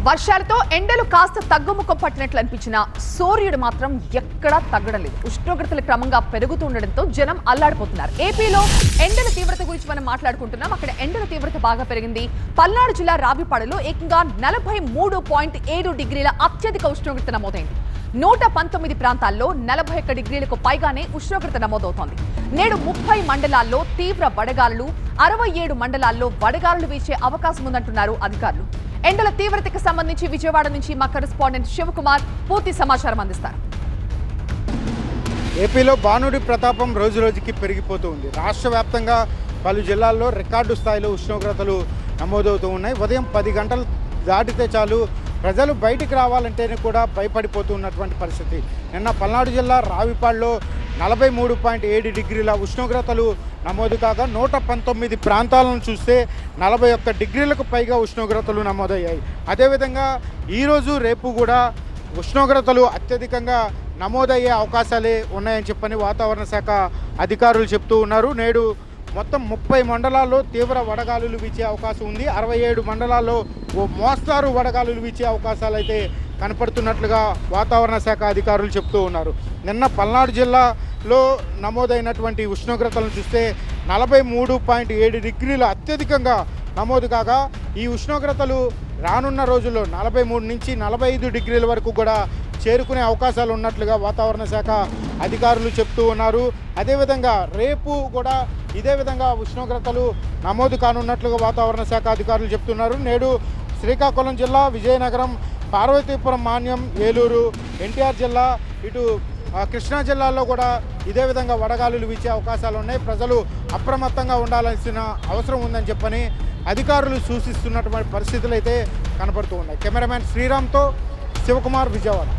వర్షాలతో ఎండలు కాస్త తగ్గుముఖం పట్టినట్లు అనిపించిన సూర్యుడు మాత్రం ఎక్కడా తగ్గడం లేదు. ఉష్ణోగ్రతలు క్రమంగా పెరుగుతుండటంతో జనం అల్లాడిపోతున్నారు. ఏపీలో ఎండల తీవ్రత గురించి మనం మాట్లాడుకుంటున్నాం. అక్కడ ఎండల తీవ్రత బాగా పెరిగింది. పల్నాడు జిల్లా రావిపాడులో ఏకంగా 43.7 డిగ్రీల అత్యధిక ఉష్ణోగ్రత నమోదైంది. 119 ప్రాంతాల్లో 41 డిగ్రీలకు పైగానే ఉష్ణోగ్రత నమోదవుతోంది. నేడు 30 మండలాల్లో తీవ్ర వడగాలులు, 67 మండలాల్లో వడగాలులు వీచే అవకాశం ఉందంటున్నారు అధికారులు. ఎండల తీవ్రతకు సంబంధించి విజయవాడ నుంచి మా కరెస్పాండెంట్ శివకుమార్ పూర్తి సమాచారం అందిస్తారు. ఏపీలో భానుడి ప్రతాపం రోజు రోజుకి పెరిగిపోతూ ఉంది. రాష్ట్ర వ్యాప్తంగా పలు జిల్లాల్లో రికార్డు స్థాయిలో ఉష్ణోగ్రతలు నమోదవుతూ ఉన్నాయి. ఉదయం 10 గంటలు దాటితే చాలు ప్రజలు బయటికి రావాలంటేనే కూడా భయపడిపోతున్నటువంటి పరిస్థితి. నిన్న పల్నాడు జిల్లా రావిపాడులో 43.7 డిగ్రీల ఉష్ణోగ్రతలు నమోదు కాగా 119 ప్రాంతాలను చూస్తే 41 డిగ్రీలకు పైగా ఉష్ణోగ్రతలు నమోదయ్యాయి. అదేవిధంగా ఈరోజు రేపు కూడా ఉష్ణోగ్రతలు అత్యధికంగా నమోదయ్యే అవకాశాలే ఉన్నాయని చెప్పని వాతావరణ శాఖ అధికారులు చెప్తూ ఉన్నారు. నేడు మొత్తం 30 మండలాల్లో తీవ్ర వడగాలులు వీచే అవకాశం ఉంది. 67 మండలాల్లో ఓ మోస్తారు వడగాలులు వీచే అవకాశాలు అయితే కనపడుతున్నట్లుగా వాతావరణ శాఖ అధికారులు చెప్తూ ఉన్నారు. నిన్న పల్నాడు జిల్లాలో నమోదైనటువంటి ఉష్ణోగ్రతలను చూస్తే 43.7 డిగ్రీలు అత్యధికంగా నమోదు కాగా ఈ ఉష్ణోగ్రతలు రానున్న రోజుల్లో 43 నుంచి 45 డిగ్రీల వరకు కూడా చేరుకునే అవకాశాలు ఉన్నట్లుగా వాతావరణ శాఖ అధికారులు చెప్తూ ఉన్నారు. అదేవిధంగా రేపు కూడా ఇదే విధంగా ఉష్ణోగ్రతలు నమోదు కానున్నట్లుగా వాతావరణ శాఖ అధికారులు చెప్తున్నారు. నేడు శ్రీకాకుళం జిల్లా, విజయనగరం, పార్వతీపురం, మాన్యం, ఏలూరు, ఎన్టీఆర్ జిల్లా, ఇటు కృష్ణా జిల్లాల్లో కూడా ఇదే విధంగా వడగాలులు వీచే అవకాశాలు ఉన్నాయి. ప్రజలు అప్రమత్తంగా ఉండాల్సిన అవసరం ఉందని చెప్పని అధికారులు సూచిస్తున్నటువంటి పరిస్థితులు అయితే కనపడుతూ ఉన్నాయి. కెమెరామ్యాన్ శ్రీరామ్తో శివకుమార్, విజయవాడ.